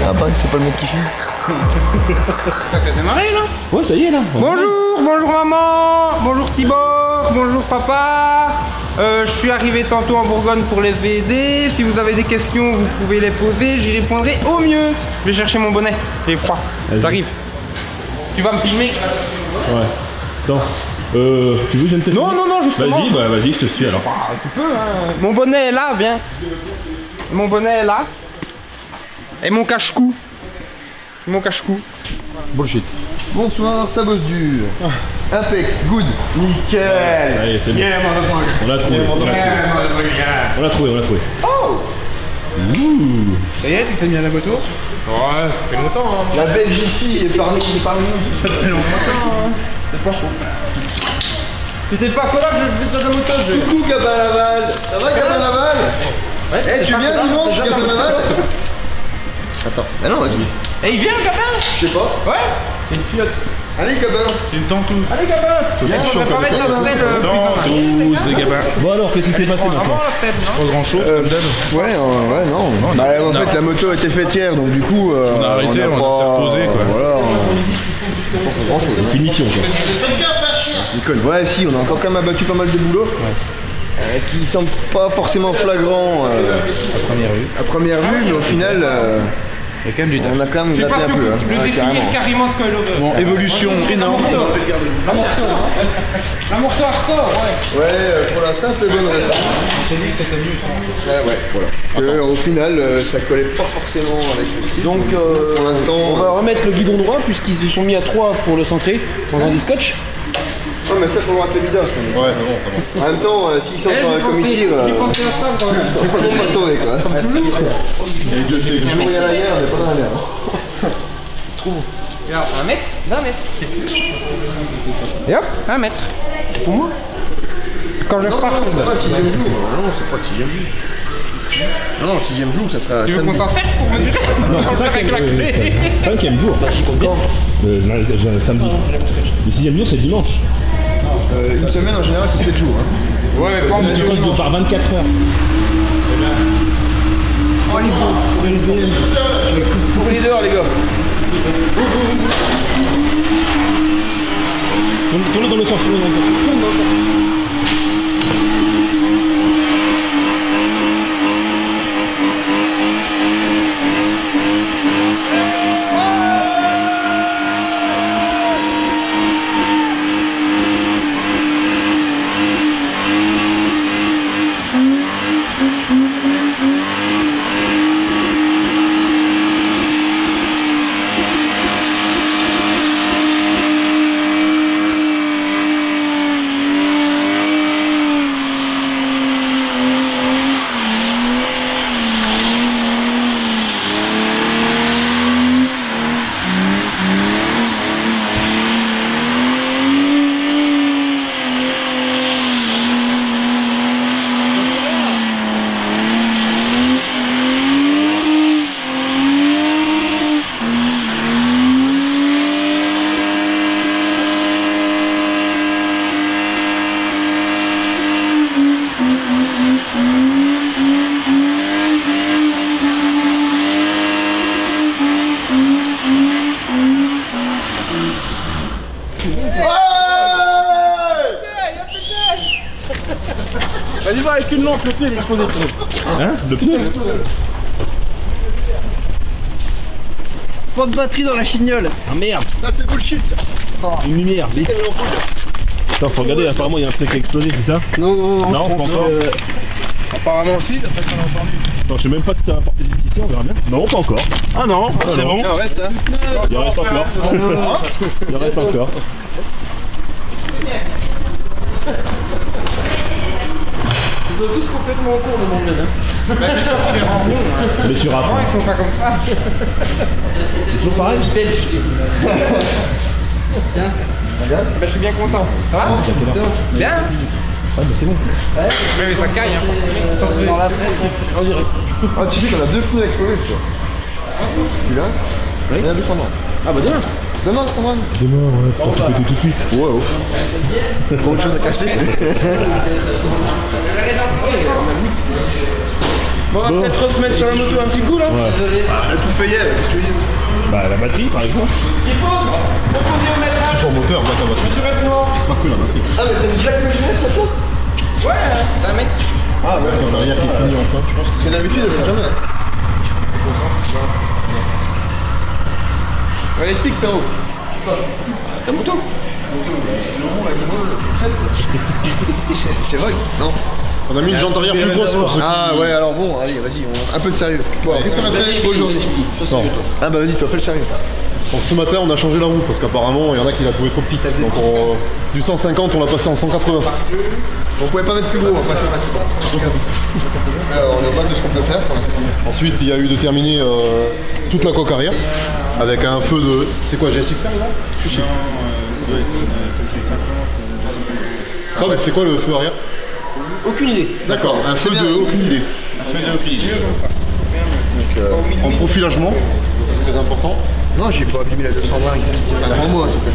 Ah bah c'est pas le mec qui filme. Ça a démarré là? Ouais, ça y est là. Bonjour, bonjour maman, bonjour Tibor, bonjour papa. Je suis arrivé tantôt en Bourgogne pour les aider. Si vous avez des questions, vous pouvez les poser, j'y répondrai au mieux. Je vais chercher mon bonnet, il est froid. J'arrive. Tu vas me filmer? Ouais. Attends. Tu veux que je vienne te filmer? Non, justement. Vas-y, bah vas-y, je te suis alors. Tu peux, hein. Mon bonnet est là, viens. Mon bonnet est là. Et mon cache-cou. Mon cache-cou. Bullshit. Bonsoir, ça bosse dur. Impec, good, nickel. Allez, c'est bon. On l'a trouvé. On l'a trouvé. Oh. Ça y est, tu t'es mis à la moto? Ouais, ça fait longtemps. Hein. La Belge ici est parmi nous. Ça fait longtemps. Hein. C'est pas faux. C'était pas collable, je vais te la moto. Coucou Gabin Laval. Ça va Gabin Laval? Ouais, hey, tu viens dimanche Gabin Laval? Attends, mais non, vas-y. Et il vient Gabin? Je sais pas. Ouais. C'est une fiotte. Allez Gabin. C'est une tentouse. Allez Gabin. Viens, On va pas mettre la selle Tentouse, les Gabins. Bon alors, qu'est-ce qui s'est passé maintenant? Pas grand chose comme d'hab. Ouais, non. Bah, en fait, la moto était faite hier, donc du coup. On a arrêté, on s'est reposé quoi. Voilà. C'est finition quoi. Nicole, ouais, si, on a encore quand même abattu pas mal de boulot. Qui semblent pas forcément flagrants à première vue, mais au final. Il y a quand même du taf. On a quand même gratté un peu, hein. carrément de coiloveur. Bon, évolution énorme. Un morceau hardcore, ouais. Ouais, pour la simple et bonne raison. On s'est dit que c'était mieux. Ouais, voilà. Au final, ça collait pas forcément avec le style. Donc, pour l'instant. on va remettre le guidon droit puisqu'ils se sont mis à 3 pour le centrer dans un scotch. Ah, mais ça, faut voir avec le vidas. Ouais, c'est bon. En même temps, s'ils sont dans un comité, J'ai pensé à ça quand même. on va pas sauver quoi. Et Dieu sait que Ils sont à la guerre, mais pas dans la mer. Regarde, 1 mètre, 1 mètre. Et hop, 1 mètre. C'est pour moi. Quand je repars. C'est pas le 6ème jour. Non, c'est pas le 6ème jour. Non, le 6ème jour, ça sera Tu veux qu'on samedi. s'en serve pour mesurer? Non, c'est 5ème jour. Samedi. Le 6ème jour, c'est dimanche. Une semaine en général, c'est 7 jours. Hein. Ouais, mais pas en Tu comptes par 24 heures. Oh, les beaux. les dehors, les gars. Tournez dans le sens. Vas-y, va avec une lampe, le pneu il est exposé. Hein? Le pneu? Pas de batterie dans la chignole. Ah merde! Ça, c'est bullshit ça. Une lumière, vite! Attends, faut regarder, apparemment il y a un truc qui a explosé, c'est ça? Non, Non, pas encore. Apparemment aussi, d'après ce qu'on a entendu. Attends, je sais même pas si ça va apporter jusqu'ici, on verra bien. Non, pas encore. Ah non, c'est bon. Il en reste, hein. Il en reste encore. Il en reste encore. Ils sont tous complètement au cours de mon bled. Mais tu rates. Ils font pas comme ça. C'est toujours pareil? Tiens. Bah, je suis bien content. Ça va? Bien. Ouais, mais c'est bon. Ouais, mais ça caille. Hein. Dans la tête, en direct. Ah, tu sais qu'on a 2 pneus explosés ce soir. Celui-là, Oui. et un Alexandre. Ah bah demain. Demain, Alexandre. Demain, ouais, faut tout de suite. Ouais, ouais. Pas autre chose à casser. Bon, Bon, on va peut-être se mettre sur la moto un petit coup là. Ouais. Désolé. Ah, tout payé, qu'est-ce que tu veux dire? Bah la batterie par exemple. Qui pose? Proposez au maître. Support moteur, bac à batterie. Monsieur Vêtement. Pas que la batterie. Ah, mais t'as une plaque mesurette, ça toi? Ouais, un mec. Ah, ouais, Avec l'arrière qui finit enfin, je pense. parce que d'habitude, elle fait jamais. Ouais, explique, Perrault. Ta moto. C'est vague, non? On a mis une jante arrière plus grosse pour ceux qui... Ah ouais, alors bon, allez, vas-y, un peu de sérieux. Bon, qu'est-ce qu'on a fait aujourd'hui? Non. Ah bah vas-y, toi, fais le sérieux. Donc ce matin on a changé la roue parce qu'apparemment il y en a qui l'a trouvé trop petite. faisait Donc du 150 on l'a passé en 180. On pouvait pas mettre plus gros, après c'est facile. On est au bac de ce qu'on peut faire pour l'instant. Ensuite il y a eu de terminer toute la coque arrière avec un feu de... C'est quoi, GSX là? Je sais. Ah mais c'est quoi le feu arrière? Aucune idée. D'accord, un feu bien. de aucune idée. Donc en profilagement, très important. Non, j'ai pas abîmé la 220, enfin grand mot en tout cas.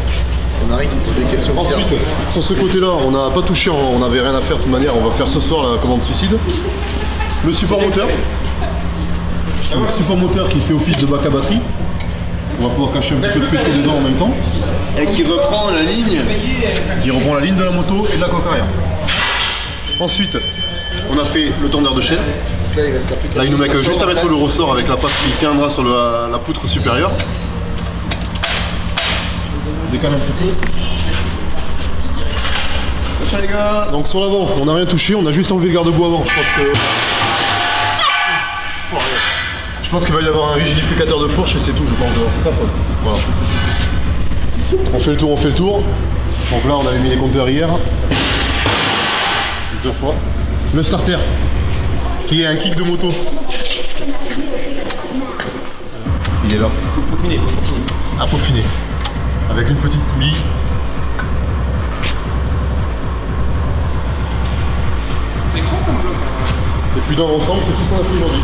C'est Marie qui me pose des questions. Ensuite, sur ce côté-là, on n'a pas touché, on n'avait rien à faire de toute manière, on va faire ce soir la commande suicide. Le support moteur. Donc, support moteur qui fait office de bac à batterie. On va pouvoir cacher un petit peu de pression dedans en même temps. Et qui reprend la ligne. Qui reprend la ligne de la moto et de la coque arrière. Ensuite, on a fait le tendeur de chaîne. Là, il reste la plus Là, il nous met que juste à mettre le ressort avec la patte qui tiendra sur la poutre supérieure. Décale un petit peu. Attention les gars. Donc sur l'avant, on n'a rien touché, on a juste enlevé le garde-boue avant. Je pense qu'il va y avoir un rigidificateur de fourche et c'est tout, je pense. C'est ça, Paul. Voilà. On fait le tour, on fait le tour. Donc là, on avait mis les compteurs hier. 2 fois. Le starter, qui est un kick de moto. Il est là. À peaufiner. Avec une petite poulie. C'est con comme bloc. Et puis dans l'ensemble, c'est tout ce qu'on a fait aujourd'hui.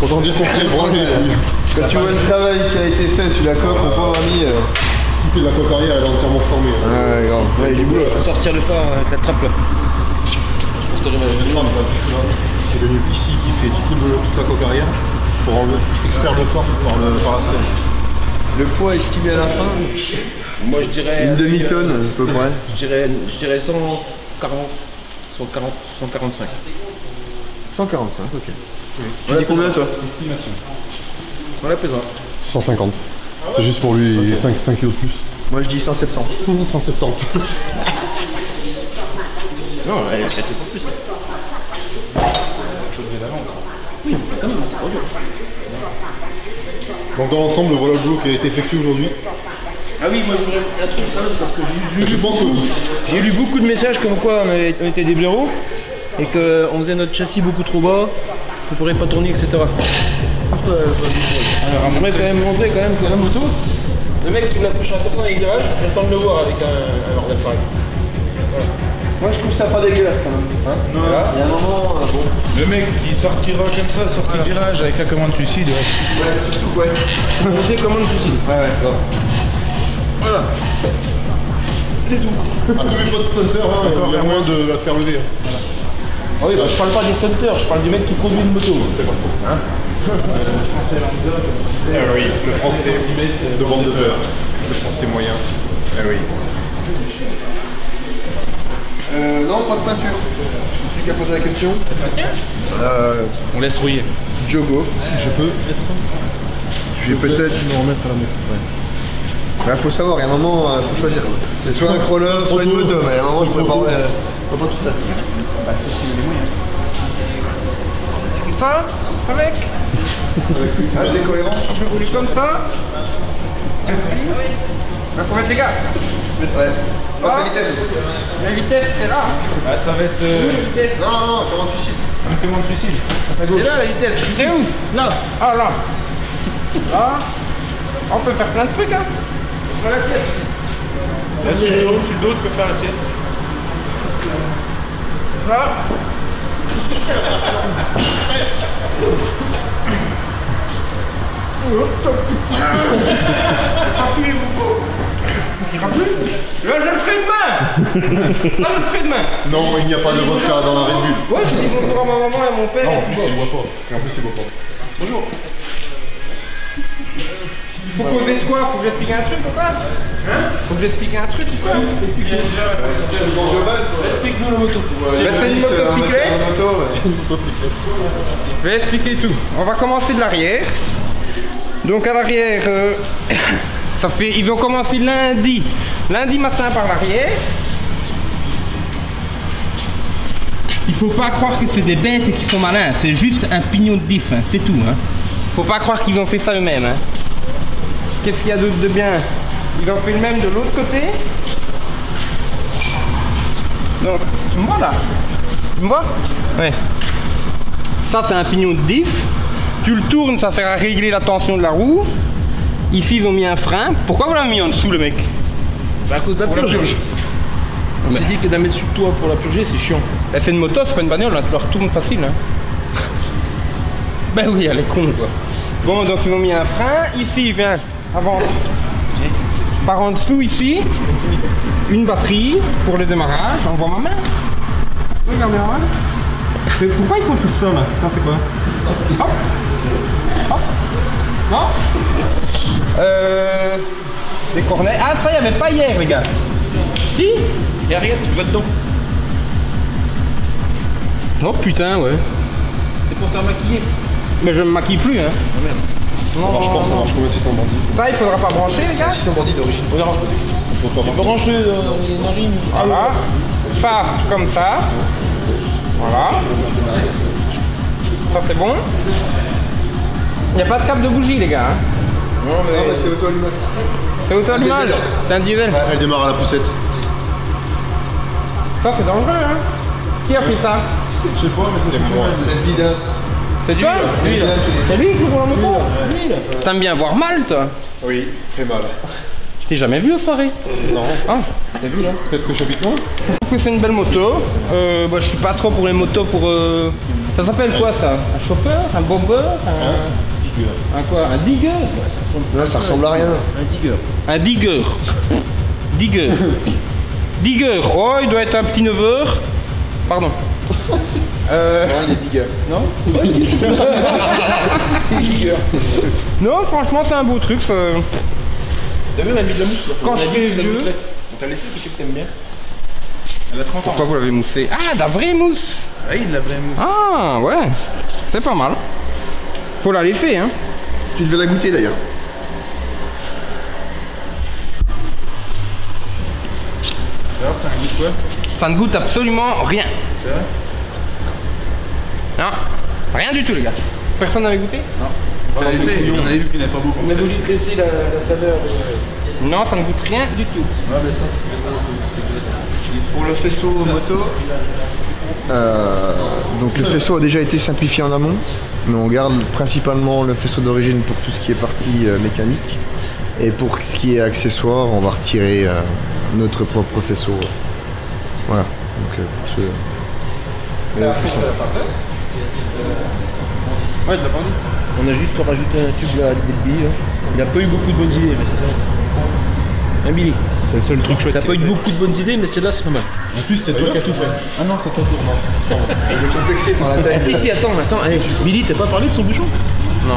Autant dire qu'on s'est branlé les poulies. Quand tu vois le travail qui a été fait sur la coque, on peut avoir mis. Tout est de la coque arrière, elle est entièrement formée. Ouais, grave. Ouais, il est boulot. Sortir le phare avec la trappe là. Qui est venu ici, qui fait toute la coque arrière pour extraire le phare par la selle. Le poids estimé à la fin, Moi je dirais. une demi-tonne à peu près. Je dirais 140, 145. 145, ok. Tu dis combien toi? On la pesant. 150. C'est juste pour lui 5 kilos de plus. Moi je dis 170. 170. Non, elle fait pour plus. Donc dans l'ensemble, voilà le boulot qui a été effectué aujourd'hui. Ah oui, moi je voudrais un truc quand même parce que Je pense que j'ai lu beaucoup de messages comme quoi on était des blaireaux et qu'on faisait notre châssis beaucoup trop bas, qu'on ne pourrait pas tourner, etc. J'aimerais quand même montrer quand même que la moto, le mec qui la touche à 80 avec garage, j'ai le temps de le voir avec un bordel pareil. Moi je trouve ça pas dégueulasse quand même. Hein, Voilà. il y a un moment, bon. Le mec qui sortira comme ça, sorti du virage avec la commande suicide, ouais. Ouais, surtout, ouais. On sait comment le suicide. Ouais, grave. Voilà. C'est tout. à tous mes potes stunters, hein, il y a moyen de la faire lever. Ah oui, bah, je parle pas des stunters, je parle du mec qui conduit une moto. C'est pas faux. Hein Ah oui, le français de bande de peur. Le français moyen. Ah oui. Non, pas de peinture. Celui qui a posé la question. On laisse rouiller. Diogo. Je peux Je vais peut-être. me remettre à la moto. Bah, faut savoir, il y a un moment, faut choisir. C'est soit un crawler, soit une moto. Mais à un moment, je peux pas tout faire. Bah, c'est ce qu'il y a les moyens. Comme ça, avec. Ah, c'est cohérent. Je vais rouler comme ça. Bah, faut mettre les gaz. Ouais. Je pense la vitesse aussi. La vitesse, c'est là. Ah, ça va être Non, non, comment tu cites? une commande suicide. C'est là la vitesse. C'est où? Là. Ah, là. Là. On peut faire plein de trucs, hein. Voilà, c'est. Là, sur d'autres peut faire la sieste. Là. Il ira plus. Là, je le ferai demain. Là, je le ferai demain. Non, il n'y a pas de vodka dans la Red Bull. Ouais, je dis bonjour à ma maman et à mon père. Non, en plus, il boit pas. Et en plus, il boit pas. Bonjour. Faut poser quoi? Faut que j'explique un truc ou quoi? Faut que j'explique un truc ou quoi? Explique-nous la moto. C'est une motocyclette. Je vais expliquer tout. On va commencer de l'arrière. Donc à l'arrière, ça fait. Ils ont commencé lundi matin par l'arrière. Il faut pas croire que c'est des bêtes et qu'ils sont malins. C'est juste un pignon de diff, hein. C'est tout. Hein. Faut pas croire qu'ils ont fait ça eux-mêmes. Hein. Qu'est-ce qu'il y a d'autre de bien? Ils ont fait le même de l'autre côté. Donc, tu me vois là? Tu me vois? Ouais. Ça c'est un pignon de diff. Tu le tournes, ça sert à régler la tension de la roue. Ici ils ont mis un frein. Pourquoi vous l'avez mis en dessous le mec? Bah, à cause de la purge. On s'est dit que d'en mettre sur toi pour la purger, c'est chiant. Ben, c'est une moto, c'est pas une bagnole, là, tu la retournes facile. Hein. Ben oui, elle est con quoi. Bon, donc ils ont mis un frein. Ici il vient avant. Par en dessous ici, une batterie pour le démarrage. On voit ma main. Regardez ma main. Mais pourquoi ils font tout ça là? Ça c'est quoi? Hop. Hop. Non? Des cornets. Ah ça il n'y avait pas hier les gars. Si? Et regarde, tu vas dedans. Oh putain ouais. C'est pour te maquiller. Mais je me maquille plus hein. Oh merde. Ça marche pas, ça marche comme un 600 bandit. Ça il faudra pas brancher les gars. 600 bandits d'origine. Regarde. Tu peux brancher les narines. Voilà. Ça comme ça. Voilà. Ça c'est bon. Il n'y a pas de câble de bougie les gars. Hein. Non mais. Non, mais c'est auto-allumage. C'est auto-allumage. C'est un diesel. Elle démarre à la poussette. Ça c'est dangereux hein. Qui a fait ça? Je sais pas, mais c'est moi. C'est le bidas. C'est toi? Lui là. C'est lui qui roule en moto? Lui là. T'aimes bien voir mal toi? Oui, très mal. Je t'ai jamais vu aux soirées. Non. Ah. T'as vu là? Peut-être que j'habite loin. Je trouve que c'est une belle moto. Bah, je suis pas trop pour les motos pour. Ça s'appelle quoi ça? Un chopper? Un bomber? Un quoi? Un digger? Là, ça ressemble à rien. Un digger. Un digger. Digger. Digger. Oh, il doit être un petit 9h. Pardon. Non, il est digger. Non? Non, franchement, c'est un beau truc. Ça. T'as vu, on a mis de la mousse là. Quand je serai vieux. On t'a laissé parce que t'aimes bien. Elle a 30 ans. Pourquoi vous l'avez moussé? Ah, de la vraie mousse. Oui, de la vraie mousse. Ah, ouais. C'est pas mal. Faut la laisser, hein. Tu devais la goûter d'ailleurs. Alors, ça goûte quoi? Ça ne goûte absolument rien. C'est vrai? Non, rien du tout, les gars. Personne n'avait goûté? On a laissé, on avait vu qu'il n'y en avait pas beaucoup. On a voulu laisser la saveur. Non, ça ne goûte rien du tout. Ouais, mais ça, c'est Pour le faisceau moto, donc le faisceau a déjà été simplifié en amont, mais on garde principalement le faisceau d'origine pour tout ce qui est partie mécanique. Et pour ce qui est accessoire, on va retirer notre propre faisceau. Voilà, donc pour ce... plus simple. Ouais, de la bandit. On a juste rajouté un tube là à l'idée de Billy. Là. Il n'a pas eu beaucoup de bonnes idées, mais c'est pas. Un Billy. C'est le seul truc chouette. T'as pas eu beaucoup de bonnes idées, mais celle-là c'est pas mal. En plus, c'est toi qui as tout fait. Ah non, c'est toi qui as tout fait. Il est complexé par la taille. Ah, si, attends. Hey, Billy, t'as pas parlé de son bouchon? Non.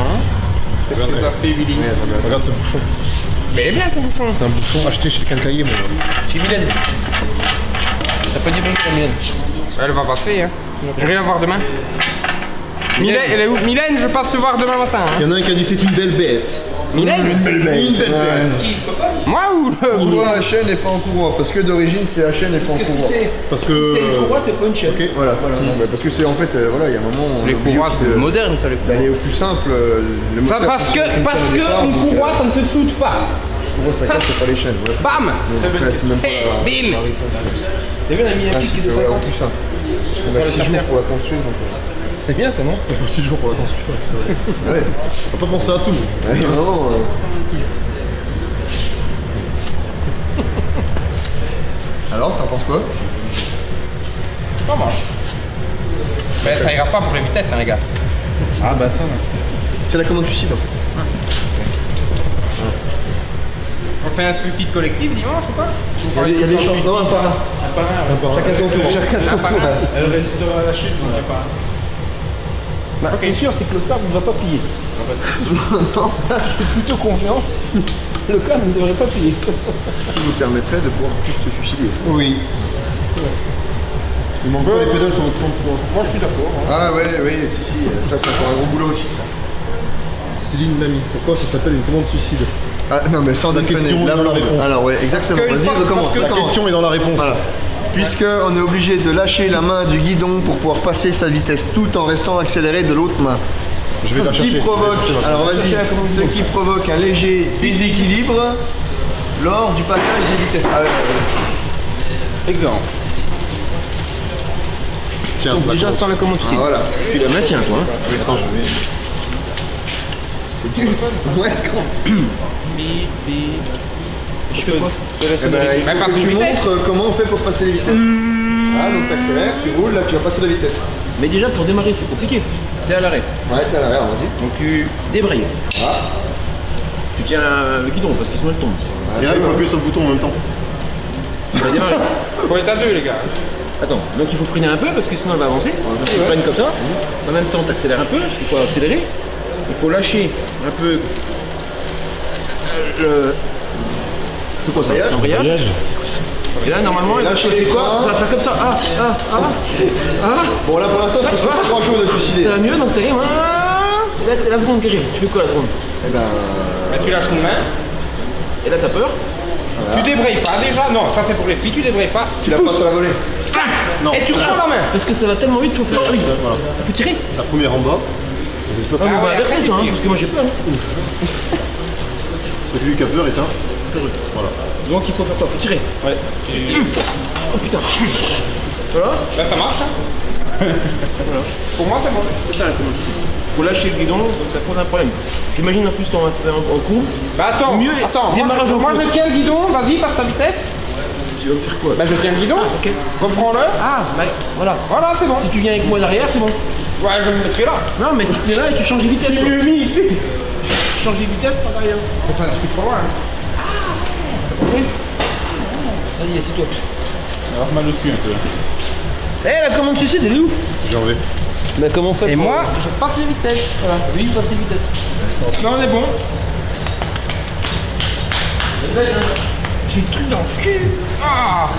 Regarde, Tout à fait, Billy. regarde ce bouchon. Mais il est bien ton bouchon. C'est un bouchon acheté chez le quincaillier, moi. Chez Mylène. T'as pas dit bonjour à Mylène? Elle va passer, hein. J'irai la voir demain. Mylène, elle est où? Mylène, je passe te voir demain matin. Hein. Il y en a un qui a dit c'est une belle bête. Mylène? Une belle bête. Une belle bête. Moi ou le... Pourquoi la chaîne n'est pas en courroie? Parce que d'origine c'est la chaîne n'est pas en courroie. Parce que. C'est une courroie, c'est pas une chaîne. Ok, voilà. Non, bah, parce que c'est en fait, voilà, il y a un moment. on Les est obligé courroies, aussi c'est de- moderne, ça, les d'aller courroies. au plus simple. Le Ça, moteur parce que, fonctionne parce comme ça au départ, que une donc, courroie, ça ne se soude pas. courroie ça casse, c'est pas les chaînes. Voilà. Bam! Donc, après, c'est même pas la- Bill. la réponse. T'as vu, on a mis un Ah, kit c'est de ouais, au 50. plus simple. Ça va 6 jours pour la construire. Donc, C'est bien ça, non? Il faut 6 jours pour la construire, c'est vrai. ouais. On va pas penser à tout. Ouais, vraiment, Alors, t'en penses quoi? Pas mal. Mais ça ira pas pour les vitesses, hein, les gars. Ah bah ça, C'est la commande suicide en fait. On fait un suicide collectif dimanche ou pas? Il y a des chances, non, un par un. Chacun son tour. Chacun son tour. Elle résistera à la chute, on n'a pas. Bah, ce qui est sûr, c'est que le câble ne va pas plier. Je suis plutôt confiant. Le câble ne devrait pas plier. Ce qui vous permettrait de pouvoir tous se suicider. Oui. Il manque pas les pédales sur votre centre. Moi je suis d'accord. Ah ouais, oui, si, ça c'est pour un gros boulot aussi ça. Céline Lamy, pourquoi ça s'appelle une commande suicide? Ah non mais sans La déconner. question est dans la réponse. Alors ouais, exactement, Parce que vas-y une fois- recommence. parce que La question est dans la réponse. Voilà. Puisqu'on est obligé de lâcher la main du guidon pour pouvoir passer sa vitesse tout en restant accéléré de l'autre main. Je vais la Ce qui chercher. provoque, alors vas-y, ce qui provoque un léger déséquilibre lors du passage des vitesses. Ah, Exemple. Tiens, Donc, déjà, sans la commande ah, suicide. voilà. Tu la maintiens, toi. Hein. Attends, je vais. C'est dur. Ouais, c'est grand. Je fais quoi? Eh ben, il Mais faut pas que plus tu vitesse. montres comment on fait pour passer les vitesses. Ah, donc t'accélères, tu roules, là tu vas passer la vitesse. Mais déjà, pour démarrer, c'est compliqué. T'es à l'arrêt. Ouais, t'es à l'arrière, vas-y. Donc tu débrayes. Ah. Tu tiens le guidon parce que sinon elle tombe. Et là, il faut appuyer sur le bouton en même temps. Tu vas démarrer. Faut être à deux les gars. Attends, donc il faut freiner un peu parce que sinon elle va avancer. Tu freines comme ça. En même temps, tu accélères un peu parce qu'il faut accélérer. Il faut lâcher un peu. C'est quoi ça? L'embrayage. Et là, normalement, il va se Lâcher passer les quoi? freins. Ça va faire comme ça. Bon là pour l'instant, il faut pas grand chose à suicider. Ça va mieux, donc t'arrives. Là, la seconde qui arrive. Tu fais quoi la seconde? Eh ben, Bah, tu lâches une main. Et là, t'as peur. Tu débrayes pas déjà. Non, ça c'est pour les filles. Tu débrayes pas. tu la passes à la volée. Et tu prends la main. Parce que ça va tellement vite qu'il faut faire. Voilà. Il faut tirer. La première en bas. Et ça, Ah, mais on va ouais, inverser après, ça, hein, tu tires. parce que moi j'ai peur. Hein. celui qui a peur est un. Voilà. Donc il faut faire quoi? Faut tirer. Ouais. Oh putain. Voilà. Là ça marche. Hein. Pour moi c'est bon. C'est ça la commande. Faut lâcher le guidon, donc ça pose un problème. J'imagine en plus t'en vas faire en cours. Bah attends. Mieux, attends. démarrage en Moi course. je tiens le guidon. Vas-y, passe ta vitesse. Tu vas me faire quoi? Bah je tiens le guidon. Ok. Reprends-le. Ah, bah, voilà. Voilà, c'est bon. Si tu viens avec moi derrière, c'est bon. Ouais, je vais me mettrai là. Non, mais tu te mets là et tu changes de vitesse. J'ai quoi. mieux mis ici. Tu changes de vitesse, pas derrière. Enfin, je suis trop loin. Hein. Vas-y, assieds-toi. Alors mal au cul un peu. Eh, la commande suicide, elle est où? J'ai enlevé. Bah, comment on fait Et pour- moi, je passe les vitesses. Voilà. Lui, il passe les vitesses. Non, on est bon. J'ai le truc dans le cul. Ah.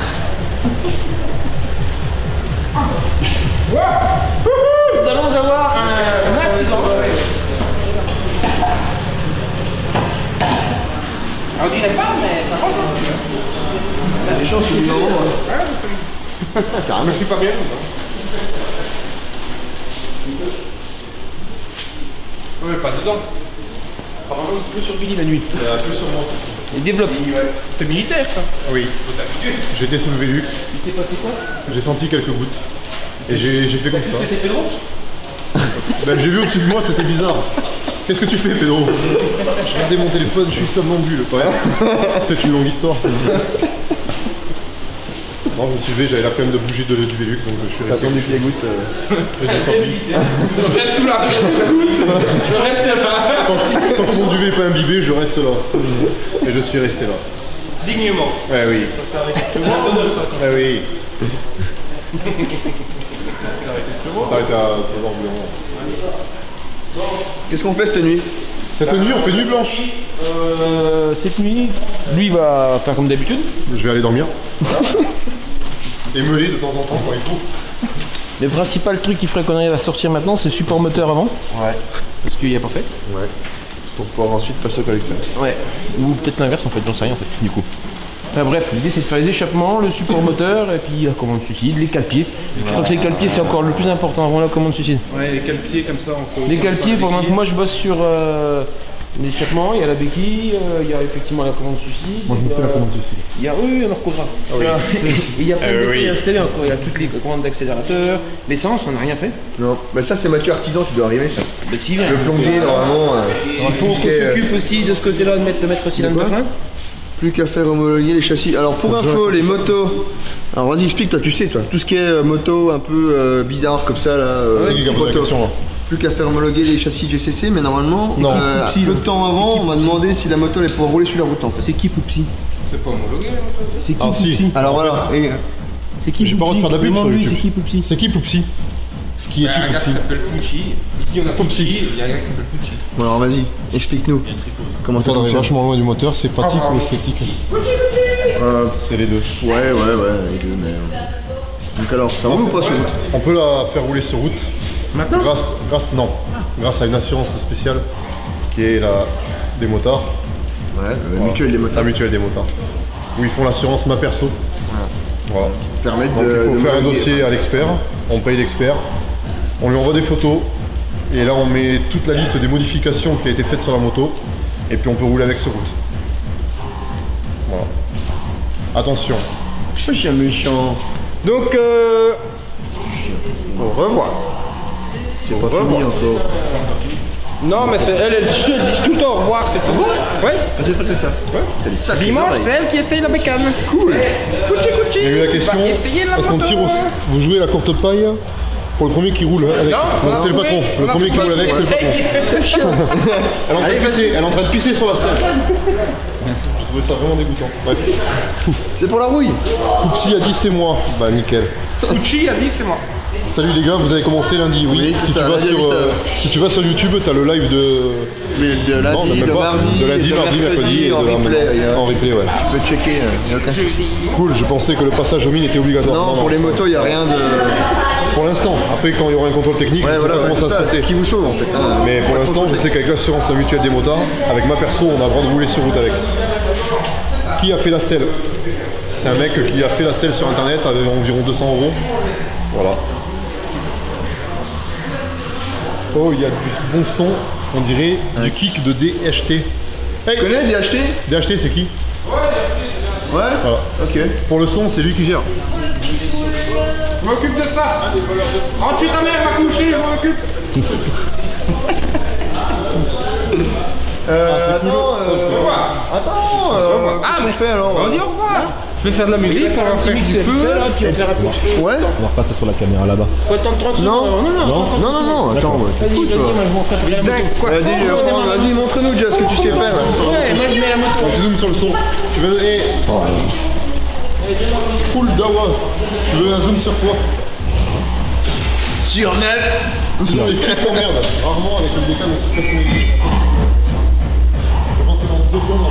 Nous allons avoir un accident. On dirait pas, mais ça va. Les chances sur le moment. Je suis pas bien. Ouais, pas dedans. Apparemment, il pleut sur Billy la nuit. Il y a plus sur moi. Il développe. C'est militaire ça. Oui. J'étais sur le Velux. Il s'est passé quoi? J'ai senti quelques gouttes. Et j'ai fait comme ça. C'était Pedro? Ben, j'ai vu au-dessus de moi, c'était bizarre. Qu'est-ce que tu fais, Pedro? Je regardais mon téléphone, je suis somnambule. Ouais. C'est une longue histoire. Non, je me suis levé, j'avais la flemme de bouger du Velux, donc je suis T'as resté. attendu que les gouttes. Je reste sous la Je reste là. Tant que mon duvet n'est pas imbibé, je reste là. Et je suis resté là. Dignement. Ouais, oui. Ça s'est arrêté. Tu vois, on donne ça. Ah oui. Ça s'est arrêté. Ça s'arrête à 3h environ. Qu'est-ce qu'on fait cette nuit? Cette nuit, on fait nuit blanche. Cette nuit, lui va faire comme d'habitude. Je vais aller dormir. Et meuler de temps en temps quand il faut. Le principal truc qu'il faudrait qu'on arrive à sortir maintenant, c'est le support moteur avant. Ouais. Parce qu'il n'y a pas fait. Ouais. Pour pouvoir ensuite passer au collecteur. Ouais. Ou peut-être l'inverse en fait, j'en sais rien en fait, du coup. Enfin bref, l'idée c'est de faire les échappements, le support moteur et puis la commande suicide, les cale-pieds. Je crois que c'est les cale-pieds, c'est encore le plus important avant la commande suicide. Ouais, les cale-pieds comme ça, on fait. Les cale-pieds, pendant que moi je bosse sur l'échappement, il y a la béquille, il y a effectivement la commande suicide. Moi, je me fais la commande suicide. Il y a, oui, on en recouvra. Il y a plein de détails installés encore, il y a toutes les commandes d'accélérateur, l'essence, on n'a rien fait. Non. Mais ça c'est Mathieu Artisan qui doit arriver ça. Bah, si, bien. Le plombier normalement. Il faut qu'on s'occupe aussi de ce côté-là de mettre le maître cylindre de quoi frein. Plus qu'à faire homologuer les châssis. Alors pour info, les motos. Alors vas-y explique toi, tu sais toi, tout ce qui est moto un peu bizarre comme ça là. C'est qui qui a posé la question là? plus qu'à faire homologuer les châssis GCC, mais normalement, Non. peu de temps avant, on m'a demandé si la moto allait pouvoir rouler sur la route en fait. C'est qui Poupsi? C'est pas homologué la moto. C'est qui Ah, si. Poupsi? Alors voilà, et, C'est qui J'ai pas le droit de faire de la pub sur Demande-lui, YouTube. c'est qui Poupsi? C'est qui Poupsi? Qui Il y a es-tu un gars qui Poupsi? s'appelle Pucci. Ici on a Pucci, il y a un gars qui s'appelle Pucci. bon alors vas-y, explique-nous comment ça Ça arrive fonctionne. vachement loin du moteur, c'est pratique ou esthétique? C'est les deux. Ouais, les deux, mais... Donc alors, ça roule ou pas sur route? On peut la faire rouler sur route Maintenant? grâce à une assurance spéciale qui est la des motards. Ouais, la mutuelle des La motards. mutuelle des motards. Où ils font l'assurance ma perso. Voilà. Permettent Donc de, il faut de faire un homologuer. dossier à l'expert, on paye l'expert, on lui envoie des photos, et là on met toute la liste des modifications qui a été faite sur la moto, et puis on peut rouler avec sur route. Voilà. Attention. Chien méchant. Donc au revoir. C'est pas fini encore. Non mais c'est elle dit tout au revoir, c'est tout. Ouais. Ah, c'est pas que ça. Ouais. T'as des sacrés Dimanche, oreilles. c'est elle qui essaye la bécane. Cool. Cucci. Il y a eu la question, Bah, essayez la est-ce qu'on moto. tire vous jouez la courte paille pour le premier qui roule avec? Non, Donc c'est le patron. Le premier qui roule avec, c'est le patron. C'est chiant. Elle est en train de pisser sur la selle. J'ai trouvé ça vraiment dégoûtant. Bref. C'est pour la rouille. Poupsi a dit c'est moi. Bah nickel. Pucci a dit c'est moi. Salut les gars, vous avez commencé lundi, oui. Oui, Si, c'est tu ça, vas lundi sur, à 8 heures. si tu vas sur YouTube, t'as le live de... Mais de Non, lundi, même de pas. mardi, de lundi, mardi, mercredi et en de la- replay. en replay, ouais. Tu peux checker, il n'y a aucun souci. Cool, je pensais que le passage aux mines était obligatoire. Non, pour les motos, il n'y a rien de... Pour l'instant, après quand il y aura un contrôle technique, Ouais, je sais voilà, pas comment c'est ça va se ça, c'est passer. ce qui vous sauve en fait. hein. Mais pour l'instant, je sais qu'avec l'assurance la mutuelle des motards, avec ma perso, on a le droit de rouler sur route avec. Qui a fait la selle? C'est un mec qui a fait la selle sur internet avec environ 200 €. Voilà. Oh, il y a du bon son, on dirait du kick de DHT. Hey, Tu connais DHT? DHT, c'est qui? Ouais. Voilà. Ok. Pour le son, c'est lui qui gère. Je m'occupe de ça. Rentre chez ta mère, ma coucher, je m'en occupe. Attends, Ça, c'est- qu'est-ce qu'on fait alors? On dit au revoir. Je vais faire de la musique, on va faire du feu. Ouais. On va repasser sur la caméra là-bas. Faut attendre 30 secondes. Non. Non, attends, ouais, t'es fou, Vas-y, toi. moi je m'en ferai la moto. Quoi Vas-y, montre-nous déjà ce que tu sais faire. Ouais, moi je mets la moto. Tu zoomes sur le son. Tu veux. Full dawa. Tu veux un zoom sur quoi? Sur 9. C'est merde. Rarement avec le décan aussi personnalisé. Je pense que dans 2 secondes,